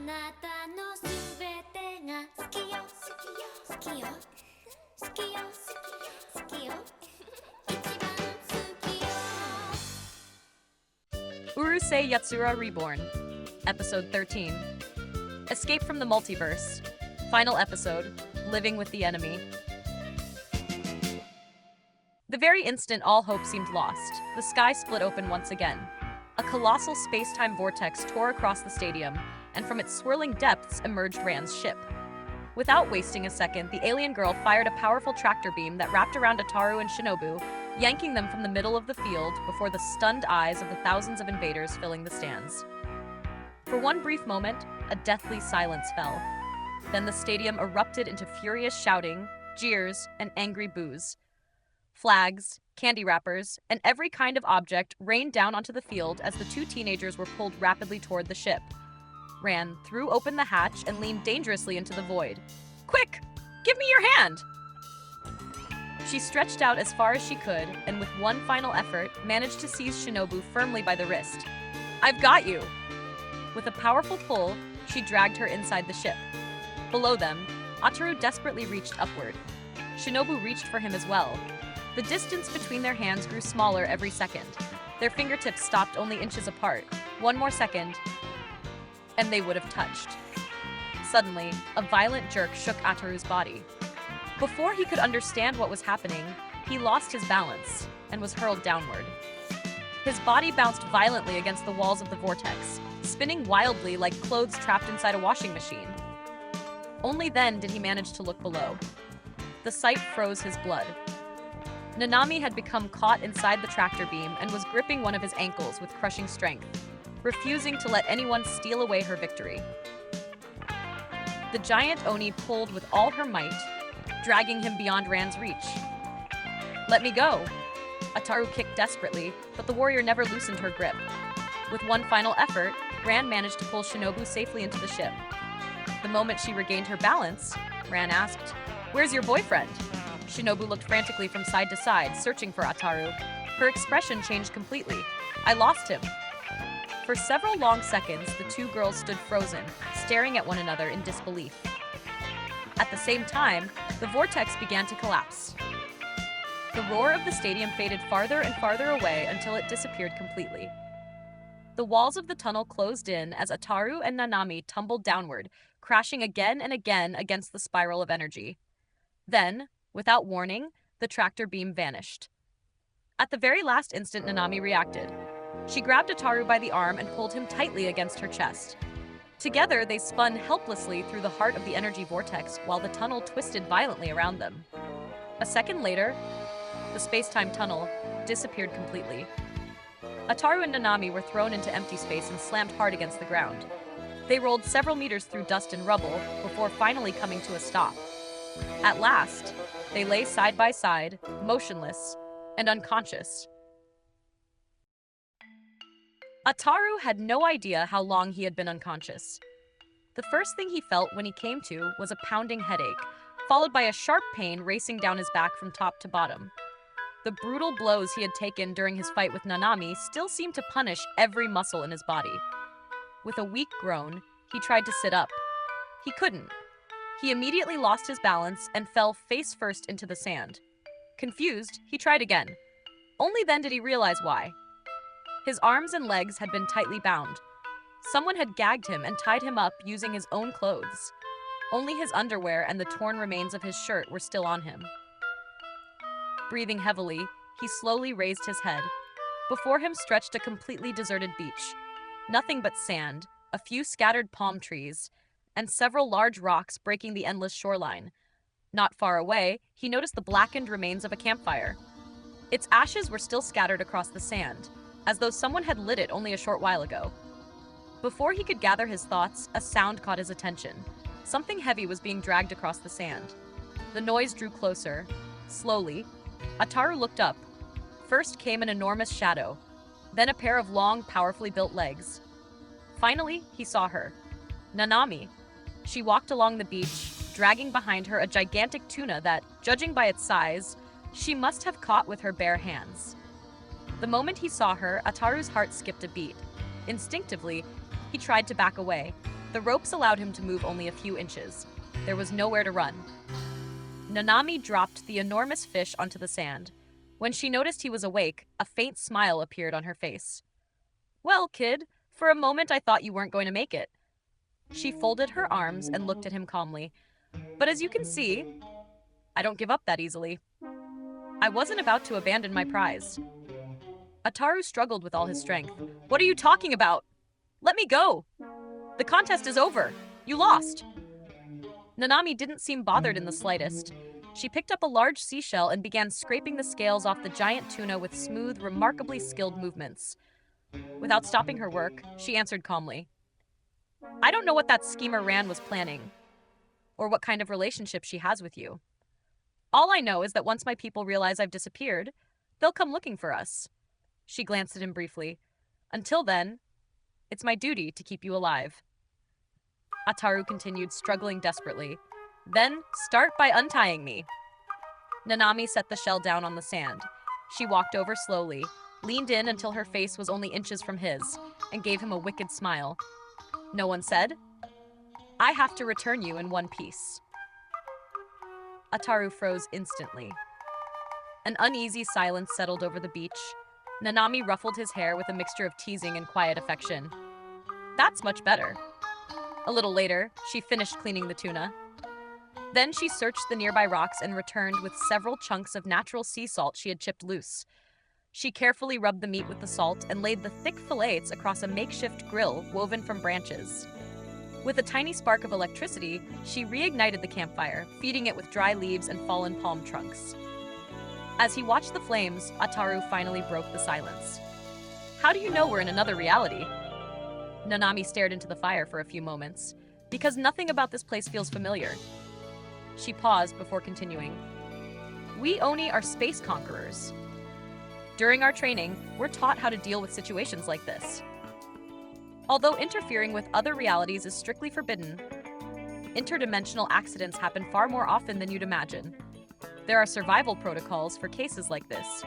なたのすべてが好きよ好きよ好きよ好きよ好きよ一番好きよ Urusei Yatsura Reborn, Episode 13. Escape from the Multiverse. Final episode, Living with the Enemy. The very instant all hope seemed lost, the sky split open once again. A colossal space-time vortex tore across the stadium, and from its swirling depths emerged Ran's ship. Without wasting a second, the alien girl fired a powerful tractor beam that wrapped around Ataru and Shinobu, yanking them from the middle of the field before the stunned eyes of the thousands of invaders filling the stands. For one brief moment, a deathly silence fell. Then the stadium erupted into furious shouting, jeers, and angry boos. Flags, candy wrappers, and every kind of object rained down onto the field as the two teenagers were pulled rapidly toward the ship. Ran threw open the hatch and leaned dangerously into the void. "Quick! Give me your hand!" She stretched out as far as she could, and with one final effort, managed to seize Shinobu firmly by the wrist. "I've got you!" With a powerful pull, she dragged her inside the ship. Below them, Ataru desperately reached upward. Shinobu reached for him as well. The distance between their hands grew smaller every second. Their fingertips stopped only inches apart. One more second, and they would have touched. Suddenly, a violent jerk shook Ataru's body. Before he could understand what was happening, he lost his balance and was hurled downward. His body bounced violently against the walls of the vortex, spinning wildly like clothes trapped inside a washing machine. Only then did he manage to look below. The sight froze his blood. Nanami had become caught inside the tractor beam and was gripping one of his ankles with crushing strength, refusing to let anyone steal away her victory. The giant Oni pulled with all her might, dragging him beyond Ran's reach. "Let me go!" Ataru kicked desperately, but the warrior never loosened her grip. With one final effort, Ran managed to pull Shinobu safely into the ship. The moment she regained her balance, Ran asked, "Where's your boyfriend?" Shinobu looked frantically from side to side, searching for Ataru. Her expression changed completely. "I lost him." For several long seconds, the two girls stood frozen, staring at one another in disbelief. At the same time, the vortex began to collapse. The roar of the stadium faded farther and farther away until it disappeared completely. The walls of the tunnel closed in as Ataru and Nanami tumbled downward, crashing again and again against the spiral of energy. Then, without warning, the tractor beam vanished. At the very last instant, Nanami reacted. She grabbed Ataru by the arm and pulled him tightly against her chest. Together, they spun helplessly through the heart of the energy vortex while the tunnel twisted violently around them. A second later, the space-time tunnel disappeared completely. Ataru and Nanami were thrown into empty space and slammed hard against the ground. They rolled several meters through dust and rubble before finally coming to a stop. At last, they lay side by side, motionless and unconscious. Ataru had no idea how long he had been unconscious. The first thing he felt when he came to was a pounding headache, followed by a sharp pain racing down his back from top to bottom. The brutal blows he had taken during his fight with Nanami still seemed to punish every muscle in his body. With a weak groan, he tried to sit up. He couldn't. He immediately lost his balance and fell face first into the sand. Confused, he tried again. Only then did he realize why. His arms and legs had been tightly bound. Someone had gagged him and tied him up using his own clothes. Only his underwear and the torn remains of his shirt were still on him. Breathing heavily, he slowly raised his head. Before him stretched a completely deserted beach. Nothing but sand, a few scattered palm trees, and several large rocks breaking the endless shoreline. Not far away, he noticed the blackened remains of a campfire. Its ashes were still scattered across the sand, as though someone had lit it only a short while ago. Before he could gather his thoughts, a sound caught his attention. Something heavy was being dragged across the sand. The noise drew closer. Slowly, Ataru looked up. First came an enormous shadow, then a pair of long, powerfully built legs. Finally, he saw her. Nanami. She walked along the beach, dragging behind her a gigantic tuna that, judging by its size, she must have caught with her bare hands. The moment he saw her, Ataru's heart skipped a beat. Instinctively, he tried to back away. The ropes allowed him to move only a few inches. There was nowhere to run. Nanami dropped the enormous fish onto the sand. When she noticed he was awake, a faint smile appeared on her face. "Well, kid, for a moment I thought you weren't going to make it." She folded her arms and looked at him calmly. "But as you can see, I don't give up that easily. I wasn't about to abandon my prize." Ataru struggled with all his strength. "What are you talking about? Let me go! The contest is over. You lost." Nanami didn't seem bothered in the slightest. She picked up a large seashell and began scraping the scales off the giant tuna with smooth, remarkably skilled movements. Without stopping her work, she answered calmly, "I don't know what that schemer Ran was planning, or what kind of relationship she has with you. All I know is that once my people realize I've disappeared, they'll come looking for us." She glanced at him briefly. "Until then, it's my duty to keep you alive." Ataru continued, struggling desperately. "Then, start by untying me." Nanami set the shell down on the sand. She walked over slowly, leaned in until her face was only inches from his, and gave him a wicked smile. "No one said? I have to return you in one piece." Ataru froze instantly. An uneasy silence settled over the beach. Nanami ruffled his hair with a mixture of teasing and quiet affection. "That's much better." A little later, she finished cleaning the tuna. Then she searched the nearby rocks and returned with several chunks of natural sea salt she had chipped loose. She carefully rubbed the meat with the salt and laid the thick fillets across a makeshift grill woven from branches. With a tiny spark of electricity, she reignited the campfire, feeding it with dry leaves and fallen palm trunks. As he watched the flames, Ataru finally broke the silence. "How do you know we're in another reality?" Nanami stared into the fire for a few moments. "Because nothing about this place feels familiar." She paused before continuing. "We Oni are space conquerors. During our training, we're taught how to deal with situations like this. Although interfering with other realities is strictly forbidden, interdimensional accidents happen far more often than you'd imagine. There are survival protocols for cases like this."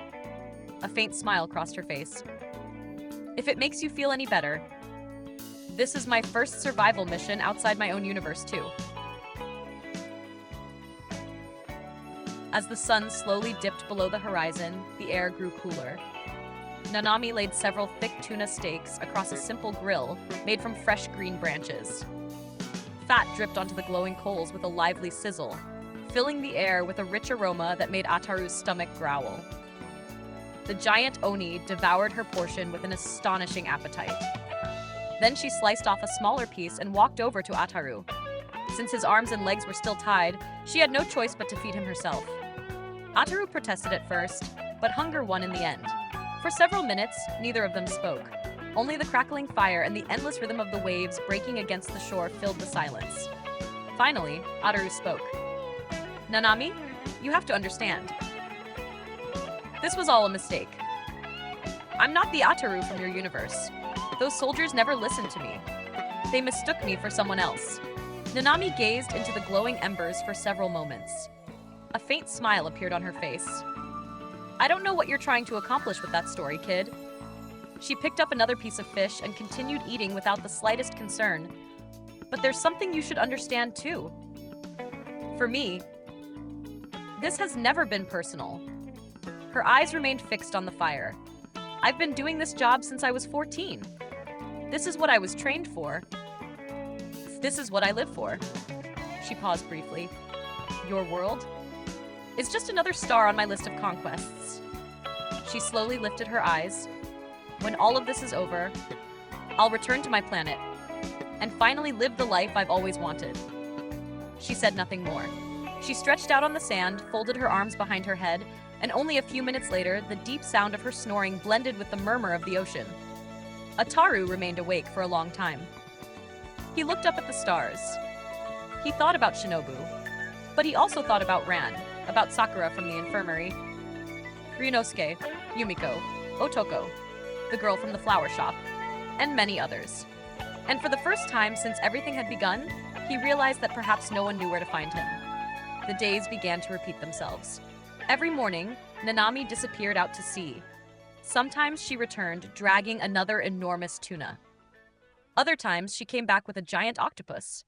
A faint smile crossed her face. "If it makes you feel any better, this is my first survival mission outside my own universe, too." As the sun slowly dipped below the horizon, the air grew cooler. Nanami laid several thick tuna steaks across a simple grill made from fresh green branches. Fat dripped onto the glowing coals with a lively sizzle, filling the air with a rich aroma that made Ataru's stomach growl. The giant Oni devoured her portion with an astonishing appetite. Then she sliced off a smaller piece and walked over to Ataru. Since his arms and legs were still tied, she had no choice but to feed him herself. Ataru protested at first, but hunger won in the end. For several minutes, neither of them spoke. Only the crackling fire and the endless rhythm of the waves breaking against the shore filled the silence. Finally, Ataru spoke. "Nanami, you have to understand. This was all a mistake. I'm not the Ataru from your universe. Those soldiers never listened to me. They mistook me for someone else." Nanami gazed into the glowing embers for several moments. A faint smile appeared on her face. "I don't know what you're trying to accomplish with that story, kid." She picked up another piece of fish and continued eating without the slightest concern. "But there's something you should understand, too. For me, this has never been personal." Her eyes remained fixed on the fire. "I've been doing this job since I was 14. This is what I was trained for. This is what I live for." She paused briefly. "Your world is just another star on my list of conquests." She slowly lifted her eyes. "When all of this is over, I'll return to my planet and finally live the life I've always wanted." She said nothing more. She stretched out on the sand, folded her arms behind her head, and only a few minutes later, the deep sound of her snoring blended with the murmur of the ocean. Ataru remained awake for a long time. He looked up at the stars. He thought about Shinobu, but he also thought about Ran, about Sakura from the infirmary, Ryunosuke, Yumiko, Otoko, the girl from the flower shop, and many others. And for the first time since everything had begun, he realized that perhaps no one knew where to find him. The days began to repeat themselves. Every morning, Nanami disappeared out to sea. Sometimes she returned, dragging another enormous tuna. Other times, she came back with a giant octopus.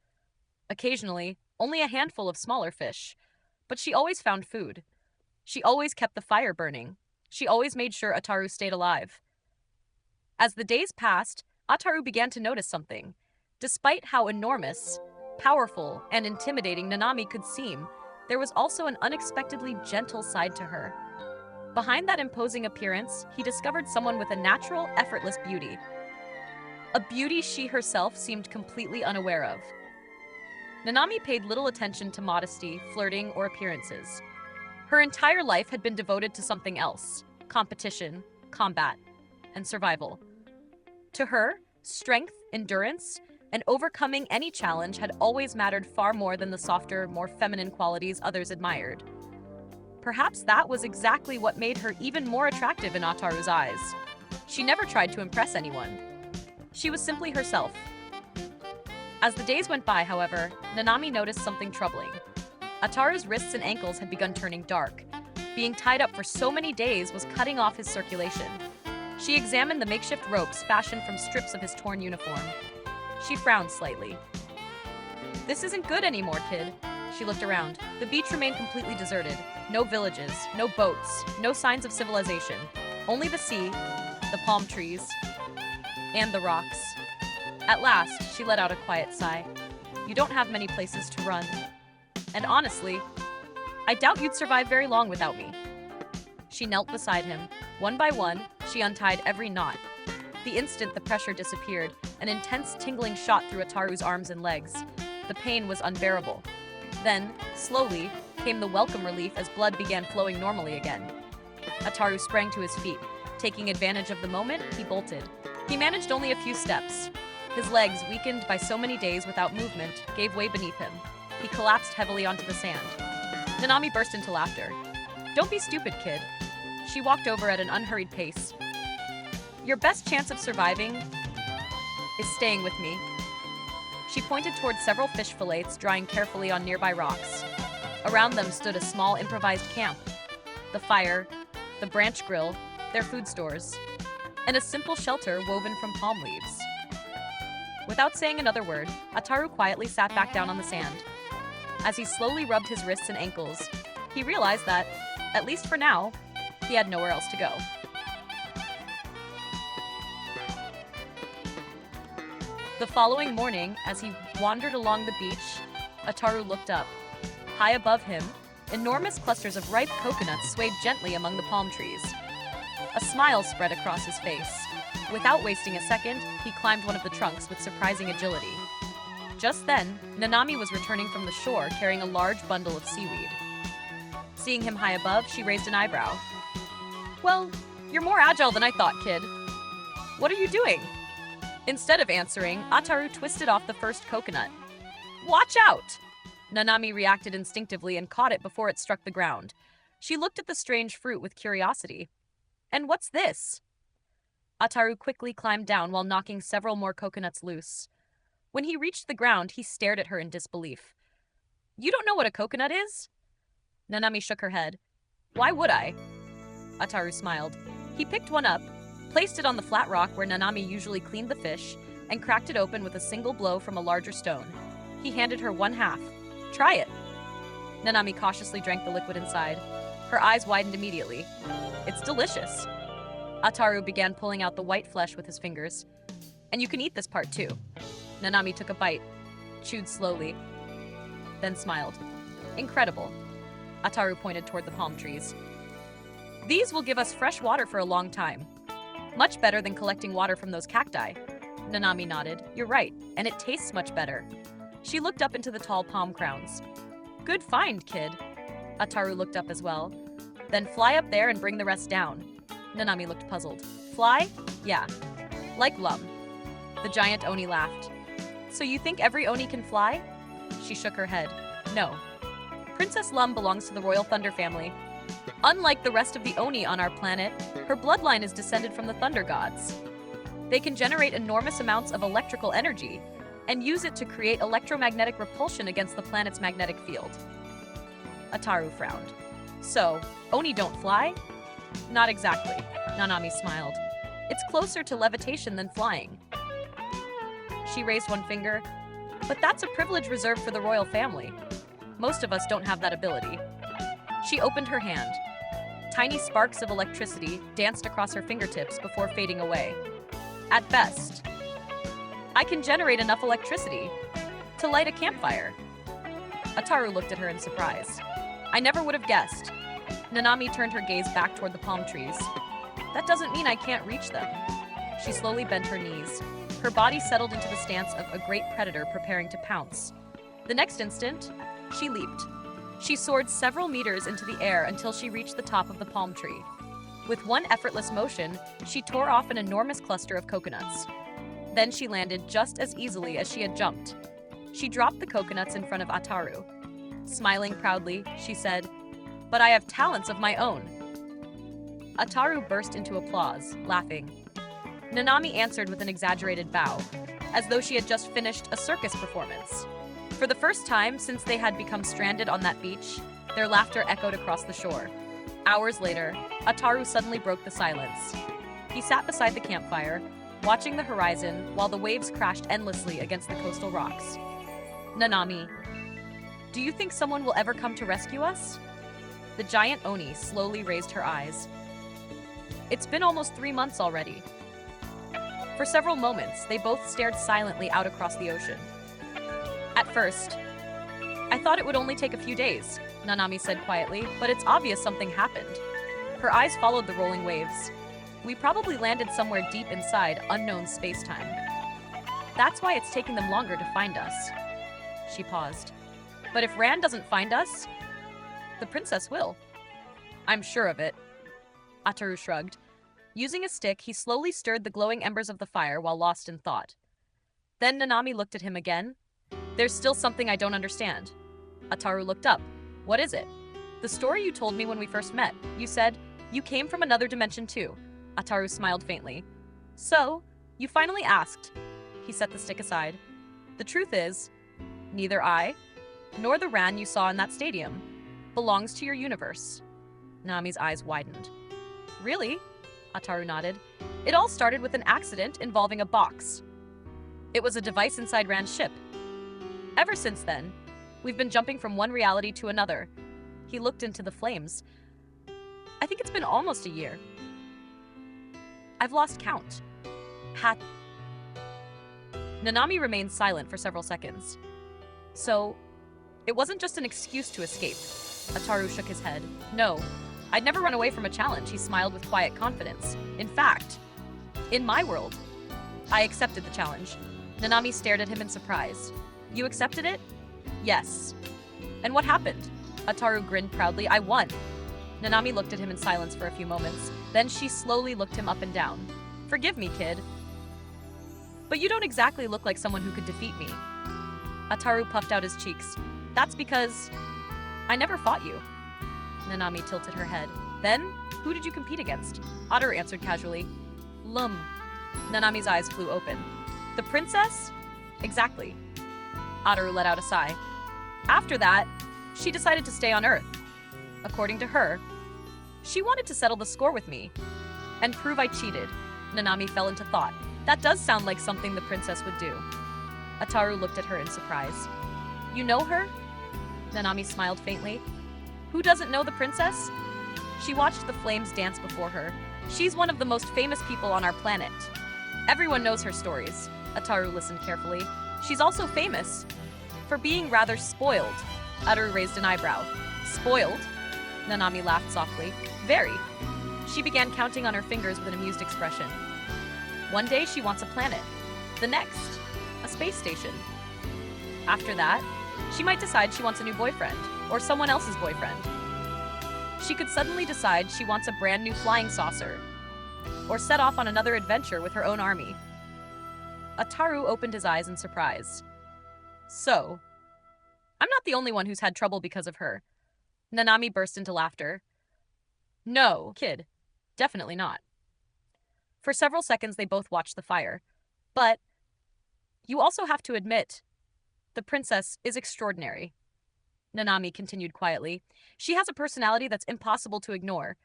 Occasionally, only a handful of smaller fish. But she always found food. She always kept the fire burning. She always made sure Ataru stayed alive. As the days passed, Ataru began to notice something. Despite how enormous, powerful, and intimidating Nanami could seem, there was also an unexpectedly gentle side to her. Behind that imposing appearance, he discovered someone with a natural, effortless beauty. A beauty she herself seemed completely unaware of. Nanami paid little attention to modesty, flirting, or appearances. Her entire life had been devoted to something else: competition, combat, and survival. To her, strength, endurance, and overcoming any challenge had always mattered far more than the softer, more feminine qualities others admired. Perhaps that was exactly what made her even more attractive in Ataru's eyes. She never tried to impress anyone. She was simply herself. As the days went by, however, Nanami noticed something troubling. Ataru's wrists and ankles had begun turning dark. Being tied up for so many days was cutting off his circulation. She examined the makeshift ropes fashioned from strips of his torn uniform. She frowned slightly. "This isn't good anymore, kid." She looked around. The beach remained completely deserted. No villages, no boats, no signs of civilization. Only the sea, the palm trees, and the rocks. At last, she let out a quiet sigh. "You don't have many places to run. And honestly, I doubt you'd survive very long without me." She knelt beside him. One by one, she untied every knot. The instant the pressure disappeared, an intense tingling shot through Ataru's arms and legs. The pain was unbearable. Then, slowly, came the welcome relief as blood began flowing normally again. Ataru sprang to his feet. Taking advantage of the moment, he bolted. He managed only a few steps. His legs, weakened by so many days without movement, gave way beneath him. He collapsed heavily onto the sand. Nanami burst into laughter. "Don't be stupid, kid." She walked over at an unhurried pace. "Your best chance of surviving is staying with me." She pointed toward several fish fillets drying carefully on nearby rocks. Around them stood a small improvised camp. The fire, the branch grill, their food stores, and a simple shelter woven from palm leaves. Without saying another word, Ataru quietly sat back down on the sand. As he slowly rubbed his wrists and ankles, he realized that, at least for now, he had nowhere else to go. The following morning, as he wandered along the beach, Ataru looked up. High above him, enormous clusters of ripe coconuts swayed gently among the palm trees. A smile spread across his face. Without wasting a second, he climbed one of the trunks with surprising agility. Just then, Nanami was returning from the shore carrying a large bundle of seaweed. Seeing him high above, she raised an eyebrow. "Well, you're more agile than I thought, kid. What are you doing?" Instead of answering, Ataru twisted off the first coconut. "Watch out!" Nanami reacted instinctively and caught it before it struck the ground. She looked at the strange fruit with curiosity. "And what's this?" Ataru quickly climbed down while knocking several more coconuts loose. When he reached the ground, he stared at her in disbelief. "You don't know what a coconut is?" Nanami shook her head. "Why would I?" Ataru smiled. He picked one up, placed it on the flat rock where Nanami usually cleaned the fish, and cracked it open with a single blow from a larger stone. He handed her one half. "Try it." Nanami cautiously drank the liquid inside. Her eyes widened immediately. "It's delicious." Ataru began pulling out the white flesh with his fingers. "And you can eat this part too." Nanami took a bite, chewed slowly, then smiled. "Incredible." Ataru pointed toward the palm trees. "These will give us fresh water for a long time. Much better than collecting water from those cacti." Nanami nodded. "You're right, and it tastes much better." She looked up into the tall palm crowns. "Good find, kid." Ataru looked up as well. "Then fly up there and bring the rest down." Nanami looked puzzled. "Fly? Yeah. Like Lum." The giant Oni laughed. "So you think every Oni can fly?" She shook her head. "No. Princess Lum belongs to the Royal Thunder family. Unlike the rest of the Oni on our planet, her bloodline is descended from the Thunder Gods. They can generate enormous amounts of electrical energy and use it to create electromagnetic repulsion against the planet's magnetic field." Ataru frowned. "So, Oni don't fly?" "Not exactly," Nanami smiled. "It's closer to levitation than flying." She raised one finger. But that's a privilege reserved for the royal family. Most of us don't have that ability. She opened her hand. Tiny sparks of electricity danced across her fingertips before fading away. At best, I can generate enough electricity to light a campfire. Ataru looked at her in surprise. I never would have guessed. Nanami turned her gaze back toward the palm trees. That doesn't mean I can't reach them. She slowly bent her knees. Her body settled into the stance of a great predator preparing to pounce. The next instant, she leaped. She soared several meters into the air until she reached the top of the palm tree. With one effortless motion, she tore off an enormous cluster of coconuts. Then she landed just as easily as she had jumped. She dropped the coconuts in front of Ataru. Smiling proudly, she said, "But I have talents of my own." Ataru burst into applause, laughing. Nanami answered with an exaggerated bow, as though she had just finished a circus performance. For the first time since they had become stranded on that beach, their laughter echoed across the shore. Hours later, Ataru suddenly broke the silence. He sat beside the campfire, watching the horizon while the waves crashed endlessly against the coastal rocks. Nanami, do you think someone will ever come to rescue us? The giant Oni slowly raised her eyes. It's been almost 3 months already. For several moments, they both stared silently out across the ocean. At first, I thought it would only take a few days, Nanami said quietly, but it's obvious something happened. Her eyes followed the rolling waves. We probably landed somewhere deep inside unknown space-time. That's why it's taking them longer to find us. She paused. But if Rand doesn't find us, the princess will. I'm sure of it. Ataru shrugged. Using a stick, he slowly stirred the glowing embers of the fire while lost in thought. Then Nanami looked at him again. There's still something I don't understand. Ataru looked up. What is it? The story you told me when we first met. You said you came from another dimension too. Ataru smiled faintly. So, you finally asked. He set the stick aside. The truth is, neither I, nor the Ran you saw in that stadium, belongs to your universe. Nanami's eyes widened. Really? Ataru nodded. It all started with an accident involving a box. It was a device inside Rand's ship. Ever since then, we've been jumping from one reality to another. He looked into the flames. I think it's been almost a year. I've lost count. Nanami remained silent for several seconds. So, it wasn't just an excuse to escape. Ataru shook his head. No, I'd never run away from a challenge, he smiled with quiet confidence. In fact, in my world, I accepted the challenge. Nanami stared at him in surprise. You accepted it? Yes. And what happened? Ataru grinned proudly. I won. Nanami looked at him in silence for a few moments. Then she slowly looked him up and down. Forgive me, kid. But you don't exactly look like someone who could defeat me. Ataru puffed out his cheeks. That's because I never fought you. Nanami tilted her head. Then, who did you compete against? Ataru answered casually. Lum. Nanami's eyes flew open. The princess? Exactly. Ataru let out a sigh. After that, she decided to stay on Earth. According to her, she wanted to settle the score with me and prove I cheated. Nanami fell into thought. That does sound like something the princess would do. Ataru looked at her in surprise. You know her? Nanami smiled faintly. Who doesn't know the princess? She watched the flames dance before her. She's one of the most famous people on our planet. Everyone knows her stories. Ataru listened carefully. She's also famous for being rather spoiled. Ataru raised an eyebrow. Spoiled? Nanami laughed softly. Very. She began counting on her fingers with an amused expression. One day she wants a planet. The next, a space station. After that, she might decide she wants a new boyfriend, or someone else's boyfriend. She could suddenly decide she wants a brand new flying saucer, or set off on another adventure with her own army. Ataru opened his eyes in surprise. So, I'm not the only one who's had trouble because of her. Nanami burst into laughter. No, kid. Definitely not. For several seconds, they both watched the fire. But you also have to admit, the princess is extraordinary. Nanami continued quietly. She has a personality that's impossible to ignore.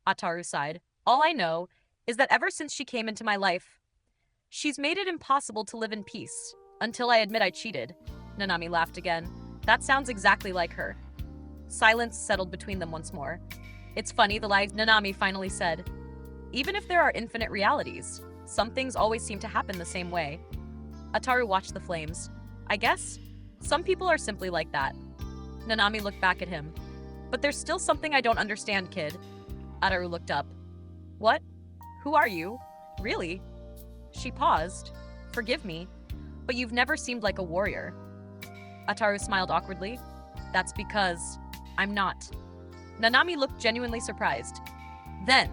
Ataru sighed. All I know is that ever since she came into my life, She's made it impossible to live in peace. Until I admit I cheated. Nanami laughed again. That sounds exactly like her. Silence settled between them once more. It's funny, the lie, Nanami finally said. Even if there are infinite realities, some things always seem to happen the same way. Ataru watched the flames. I guess some people are simply like that. Nanami looked back at him. But there's still something I don't understand, kid. Ataru looked up. What? Who are you? Really? She paused. Forgive me, but you've never seemed like a warrior. Ataru smiled awkwardly. That's because I'm not. Nanami looked genuinely surprised. Then,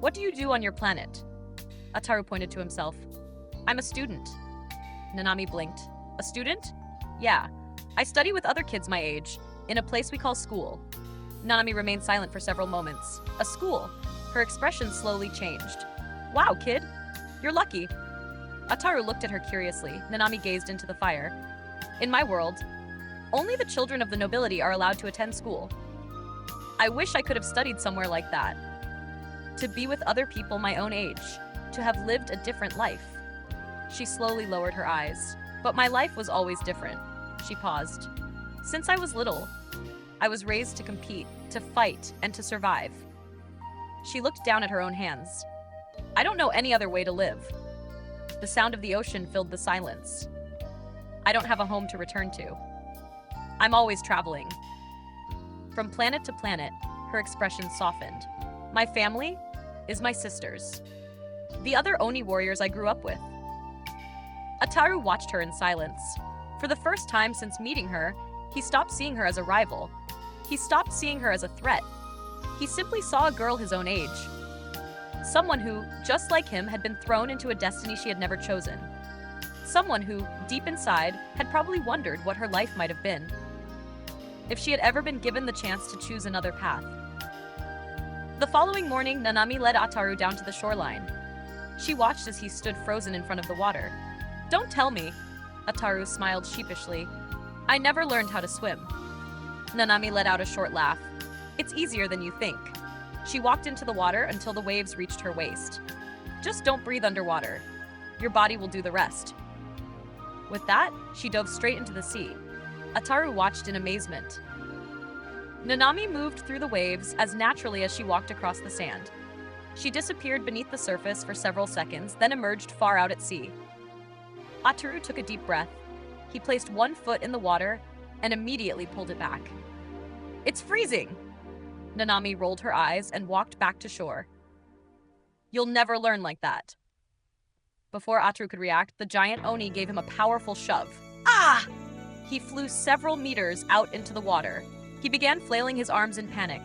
what do you do on your planet? Ataru pointed to himself. I'm a student. Nanami blinked. A student? Yeah. I study with other kids my age, in a place we call school. Nanami remained silent for several moments. A school? Her expression slowly changed. Wow, kid. You're lucky. Ataru looked at her curiously. Nanami gazed into the fire. In my world, only the children of the nobility are allowed to attend school. I wish I could have studied somewhere like that. To be with other people my own age. To have lived a different life. She slowly lowered her eyes. But my life was always different. She paused. Since I was little, I was raised to compete, to fight, and to survive. She looked down at her own hands. I don't know any other way to live. The sound of the ocean filled the silence. I don't have a home to return to. I'm always traveling. From planet to planet, her expression softened. My family is my sisters. The other Oni warriors I grew up with. Ataru watched her in silence. For the first time since meeting her, he stopped seeing her as a rival. He stopped seeing her as a threat. He simply saw a girl his own age. Someone who, just like him, had been thrown into a destiny she had never chosen. Someone who, deep inside, had probably wondered what her life might have been. If she had ever been given the chance to choose another path. The following morning, Nanami led Ataru down to the shoreline. She watched as he stood frozen in front of the water. Don't tell me. Ataru smiled sheepishly. I never learned how to swim. Nanami let out a short laugh. It's easier than you think. She walked into the water until the waves reached her waist. Just don't breathe underwater. Your body will do the rest. With that, she dove straight into the sea. Ataru watched in amazement. Nanami moved through the waves as naturally as she walked across the sand. She disappeared beneath the surface for several seconds, then emerged far out at sea. Ataru took a deep breath. He placed one foot in the water and immediately pulled it back. It's freezing! Nanami rolled her eyes and walked back to shore. You'll never learn like that. Before Ataru could react, the giant Oni gave him a powerful shove. Ah! He flew several meters out into the water. He began flailing his arms in panic.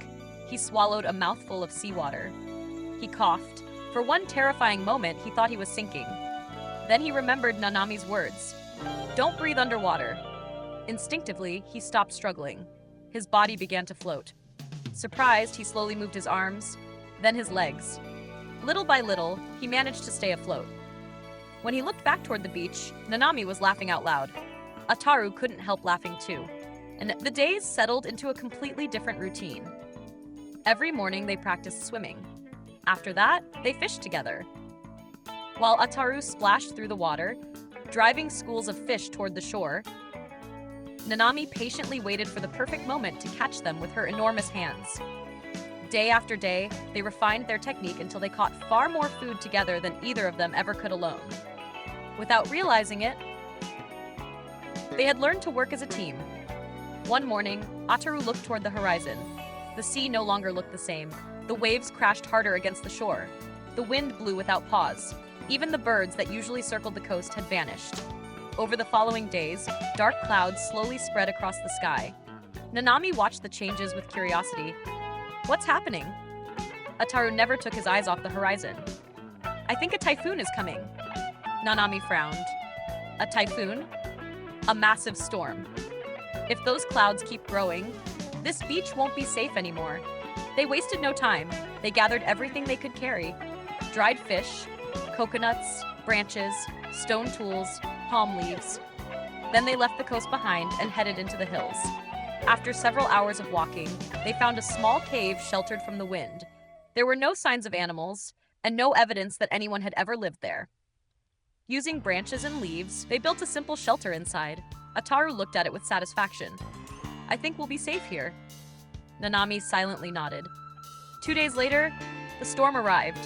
He swallowed a mouthful of seawater. He coughed. For one terrifying moment, he thought he was sinking. Then he remembered Nanami's words. Don't breathe underwater. Instinctively, he stopped struggling. His body began to float. Surprised, he slowly moved his arms, then his legs. Little by little, he managed to stay afloat. When he looked back toward the beach, Nanami was laughing out loud. Ataru couldn't help laughing too. And the days settled into a completely different routine. Every morning they practiced swimming. After that, they fished together. While Ataru splashed through the water, driving schools of fish toward the shore, Nanami patiently waited for the perfect moment to catch them with her enormous hands. Day after day, they refined their technique until they caught far more food together than either of them ever could alone. Without realizing it, they had learned to work as a team. One morning, Ataru looked toward the horizon. The sea no longer looked the same. The waves crashed harder against the shore. The wind blew without pause. Even the birds that usually circled the coast had vanished. Over the following days, dark clouds slowly spread across the sky. Nanami watched the changes with curiosity. What's happening? Ataru never took his eyes off the horizon. I think a typhoon is coming. Nanami frowned. A typhoon? A massive storm. If those clouds keep growing, this beach won't be safe anymore. They wasted no time. They gathered everything they could carry. Dried fish, coconuts, branches, stone tools, palm leaves. Then they left the coast behind and headed into the hills. After several hours of walking, they found a small cave sheltered from the wind. There were no signs of animals, and no evidence that anyone had ever lived there. Using branches and leaves, they built a simple shelter inside. Ataru looked at it with satisfaction. I think we'll be safe here. Nanami silently nodded. 2 days later, the storm arrived.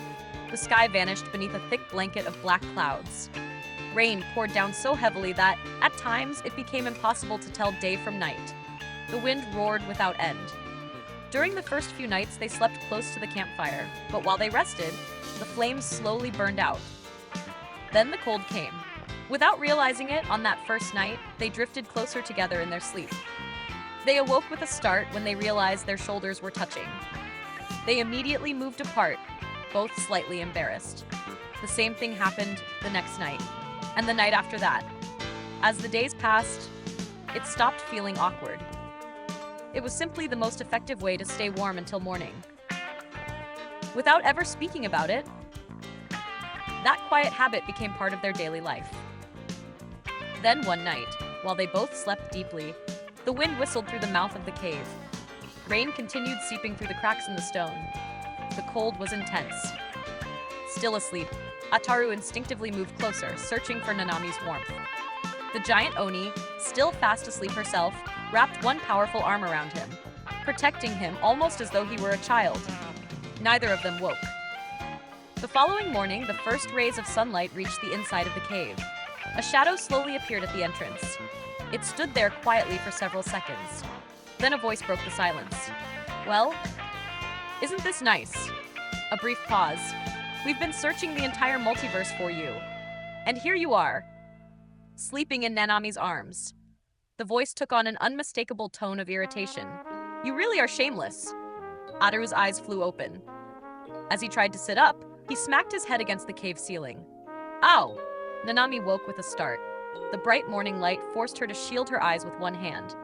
The sky vanished beneath a thick blanket of black clouds. Rain poured down so heavily that, at times, it became impossible to tell day from night. The wind roared without end. During the first few nights, they slept close to the campfire, but while they rested, the flames slowly burned out. Then the cold came. Without realizing it, on that first night, they drifted closer together in their sleep. They awoke with a start when they realized their shoulders were touching. They immediately moved apart, both slightly embarrassed. The same thing happened the next night, and the night after that. As the days passed, it stopped feeling awkward. It was simply the most effective way to stay warm until morning. Without ever speaking about it, that quiet habit became part of their daily life. Then one night, while they both slept deeply, the wind whistled through the mouth of the cave. Rain continued seeping through the cracks in the stone. The cold was intense. Still asleep, Ataru instinctively moved closer, searching for Nanami's warmth. The giant Oni, still fast asleep herself, wrapped one powerful arm around him, protecting him almost as though he were a child. Neither of them woke. The following morning, the first rays of sunlight reached the inside of the cave. A shadow slowly appeared at the entrance. It stood there quietly for several seconds. Then a voice broke the silence. Well, isn't this nice? A brief pause. We've been searching the entire multiverse for you. And here you are, sleeping in Nanami's arms. The voice took on an unmistakable tone of irritation. You really are shameless. Ataru's eyes flew open. As he tried to sit up, he smacked his head against the cave ceiling. Ow! Nanami woke with a start. The bright morning light forced her to shield her eyes with one hand.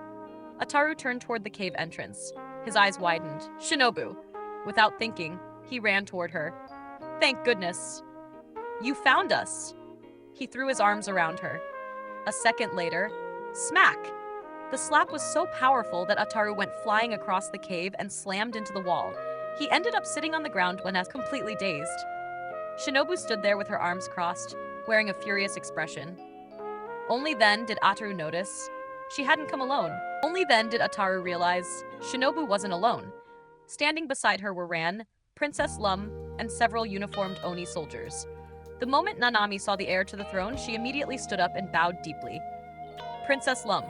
Ataru turned toward the cave entrance. His eyes widened. Shinobu! Without thinking, he ran toward her. Thank goodness. You found us. He threw his arms around her. A second later, smack! The slap was so powerful that Ataru went flying across the cave and slammed into the wall. He ended up sitting on the ground when completely dazed. Shinobu stood there with her arms crossed, wearing a furious expression. Only then did Ataru notice she hadn't come alone. Only then did Ataru realize Shinobu wasn't alone. Standing beside her were Ran, Princess Lum, and several uniformed Oni soldiers. The moment Nanami saw the heir to the throne, she immediately stood up and bowed deeply. Princess Lum.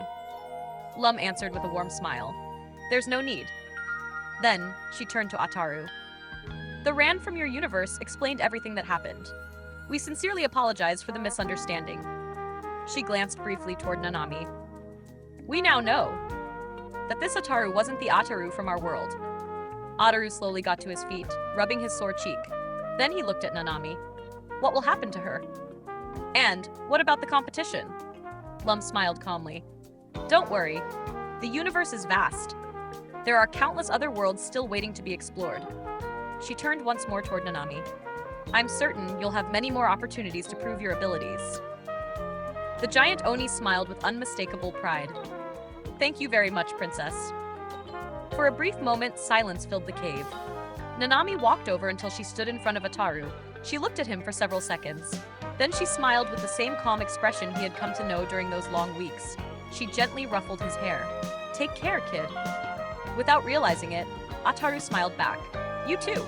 Lum answered with a warm smile. There's no need. Then, she turned to Ataru. The Ran from your universe explained everything that happened. We sincerely apologize for the misunderstanding. She glanced briefly toward Nanami. We now know that this Ataru wasn't the Ataru from our world. Ataru slowly got to his feet, rubbing his sore cheek. Then he looked at Nanami. What will happen to her? And what about the competition? Lum smiled calmly. Don't worry. The universe is vast. There are countless other worlds still waiting to be explored. She turned once more toward Nanami. I'm certain you'll have many more opportunities to prove your abilities. The giant Oni smiled with unmistakable pride. Thank you very much, Princess. For a brief moment, silence filled the cave. Nanami walked over until she stood in front of Ataru. She looked at him for several seconds. Then she smiled with the same calm expression he had come to know during those long weeks. She gently ruffled his hair. Take care, kid. Without realizing it, Ataru smiled back. You too.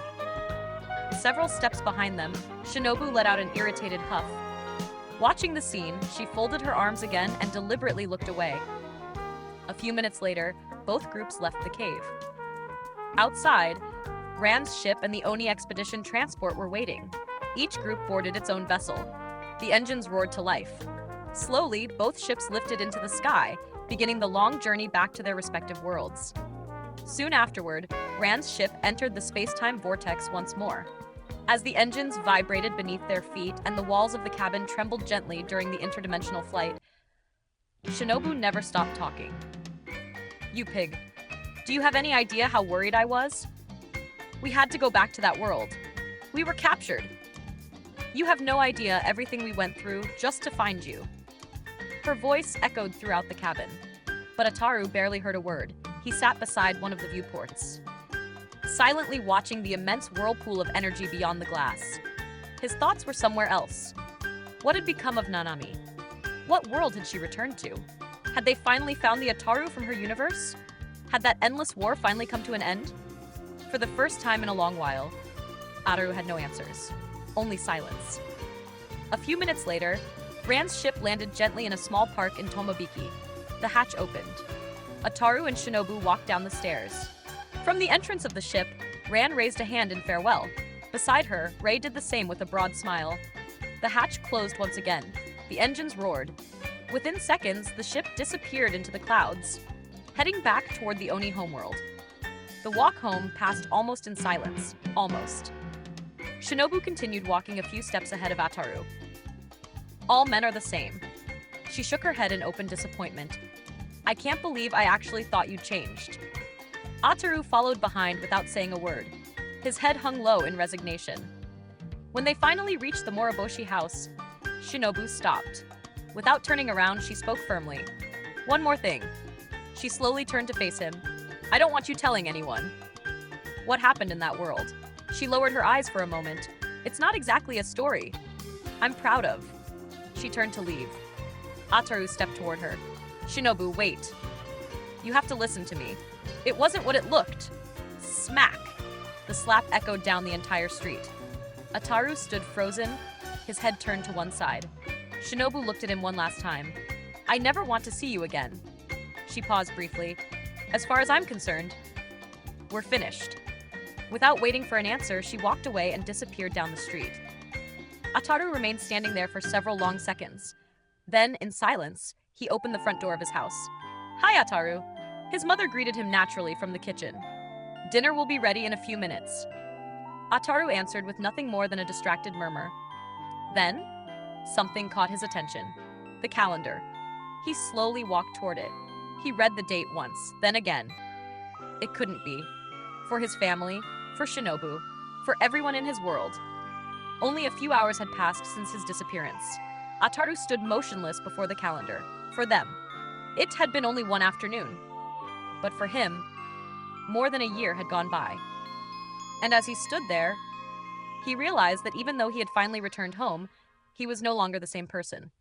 Several steps behind them, Shinobu let out an irritated huff. Watching the scene, she folded her arms again and deliberately looked away. A few minutes later, both groups left the cave. Outside, Ran's ship and the Oni expedition transport were waiting. Each group boarded its own vessel. The engines roared to life. Slowly, both ships lifted into the sky, beginning the long journey back to their respective worlds. Soon afterward, Ran's ship entered the space-time vortex once more. As the engines vibrated beneath their feet and the walls of the cabin trembled gently during the interdimensional flight, Shinobu never stopped talking. You pig. Do you have any idea how worried I was? We had to go back to that world. We were captured. You have no idea everything we went through just to find you. Her voice echoed throughout the cabin. But Ataru barely heard a word. He sat beside one of the viewports, silently watching the immense whirlpool of energy beyond the glass. His thoughts were somewhere else. What had become of Nanami? What world had she returned to? Had they finally found the Ataru from her universe? Had that endless war finally come to an end? For the first time in a long while, Ataru had no answers, only silence. A few minutes later, Ran's ship landed gently in a small park in Tomobiki. The hatch opened. Ataru and Shinobu walked down the stairs. From the entrance of the ship, Ran raised a hand in farewell. Beside her, Rei did the same with a broad smile. The hatch closed once again. The engines roared. Within seconds, the ship disappeared into the clouds, heading back toward the Oni homeworld. The walk home passed almost in silence. Almost. Shinobu continued walking a few steps ahead of Ataru. All men are the same. She shook her head in open disappointment. I can't believe I actually thought you'd changed. Ataru followed behind without saying a word. His head hung low in resignation. When they finally reached the Moriboshi house, Shinobu stopped. Without turning around, she spoke firmly. One more thing. She slowly turned to face him. I don't want you telling anyone. What happened in that world? She lowered her eyes for a moment. It's not exactly a story I'm proud of. She turned to leave. Ataru stepped toward her. Shinobu, wait. You have to listen to me. It wasn't what it looked. Smack! The slap echoed down the entire street. Ataru stood frozen, his head turned to one side. Shinobu looked at him one last time. I never want to see you again. She paused briefly. As far as I'm concerned, we're finished. Without waiting for an answer, she walked away and disappeared down the street. Ataru remained standing there for several long seconds. Then, in silence, he opened the front door of his house. Hi, Ataru. His mother greeted him naturally from the kitchen. Dinner will be ready in a few minutes. Ataru answered with nothing more than a distracted murmur. Then, something caught his attention. The calendar. He slowly walked toward it. He read the date once, then again. It couldn't be. For his family, for Shinobu, for everyone in his world. Only a few hours had passed since his disappearance. Ataru stood motionless before the calendar. For them, it had been only one afternoon. But for him, more than a year had gone by. And as he stood there, he realized that even though he had finally returned home, he was no longer the same person.